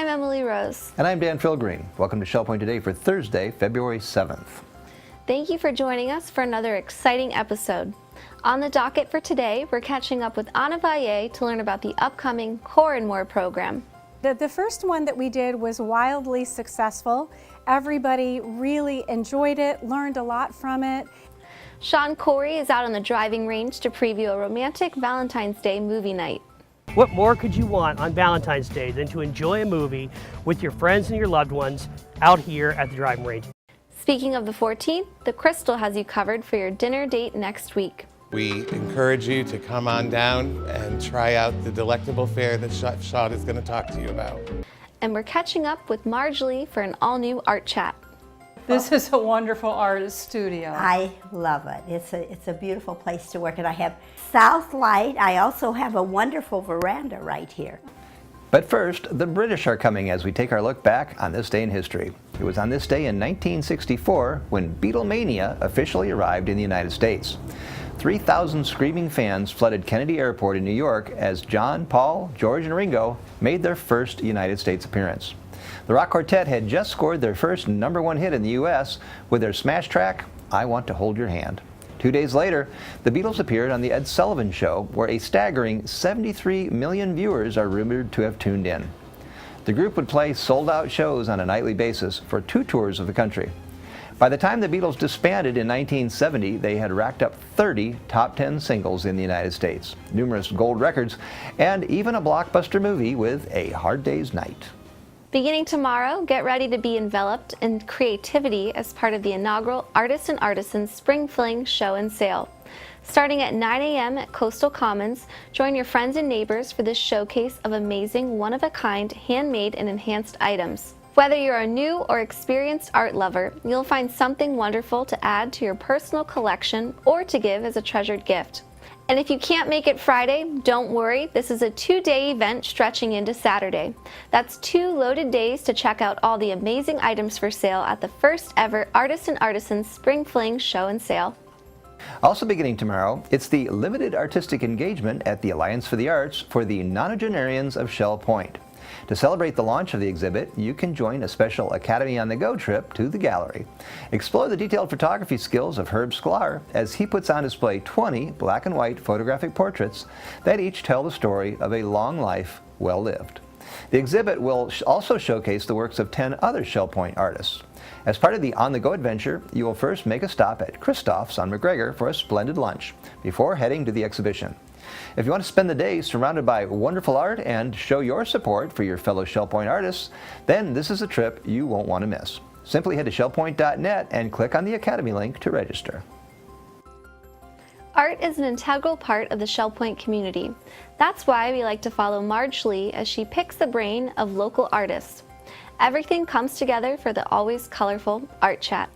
I'm Emily Rose. And I'm Dan Philgreen. Welcome to Shell Point Today for Thursday, February 7th. Thank you for joining us for another exciting episode. On the docket for today, we're catching up with Anna Valle to learn about the upcoming Core and More program. The first one that we did was wildly successful. Everybody really enjoyed it, learned a lot from it. Sean Corey is out on the driving range to preview a romantic Valentine's Day movie night. What more could you want on Valentine's Day than to enjoy a movie with your friends and your loved ones out here at the driving range? Speaking of the 14th, the Crystal has you covered for your dinner date next week. We encourage you to come on down and try out the delectable fare that Chef Shad is going to talk to you about. And we're catching up with Marge Lee for an all-new art chat. This is a wonderful artist studio. I love it. It's a beautiful place to work, and I have South Light. I also have a wonderful veranda right here. But first, the British are coming as we take our look back on this day in history. It was on this day in 1964 when Beatlemania officially arrived in the United States. 3,000 screaming fans flooded Kennedy Airport in New York as John, Paul, George, and Ringo made their first United States appearance. The rock quartet had just scored their first #1 hit in the U.S. with their smash track, I Want to Hold Your Hand. 2 days later, the Beatles appeared on The Ed Sullivan Show, where a staggering 73 million viewers are rumored to have tuned in. The group would play sold-out shows on a nightly basis for 2 tours of the country. By the time the Beatles disbanded in 1970, they had racked up 30 top 10 singles in the United States, numerous gold records, and even a blockbuster movie with A Hard Day's Night. Beginning tomorrow, get ready to be enveloped in creativity as part of the inaugural Artists and Artisans Spring Fling Show and Sale. Starting at 9 a.m. at Coastal Commons, join your friends and neighbors for this showcase of amazing, one-of-a-kind, handmade and enhanced items. Whether you're a new or experienced art lover, you'll find something wonderful to add to your personal collection or to give as a treasured gift. And if you can't make it Friday, don't worry, this is a 2-day event stretching into Saturday. That's 2 loaded days to check out all the amazing items for sale at the first ever Artists and Artisans Spring Fling Show and Sale. Also beginning tomorrow, it's the limited artistic engagement at the Alliance for the Arts for the nonagenarians of Shell Point. To celebrate the launch of the exhibit, you can join a special Academy on the Go trip to the gallery. Explore the detailed photography skills of Herb Sklar as he puts on display 20 black and white photographic portraits that each tell the story of a long life well lived. The exhibit will also showcase the works of 10 other Shell Point artists. As part of the on-the-go adventure, you will first make a stop at Christoph's on McGregor for a splendid lunch before heading to the exhibition. If you want to spend the day surrounded by wonderful art and show your support for your fellow Shell Point artists, then this is a trip you won't want to miss. Simply head to shellpoint.net and click on the Academy link to register. Art is an integral part of the Shell Point community. That's why we like to follow Marge Lee as she picks the brain of local artists. Everything comes together for the always colorful Art Chat.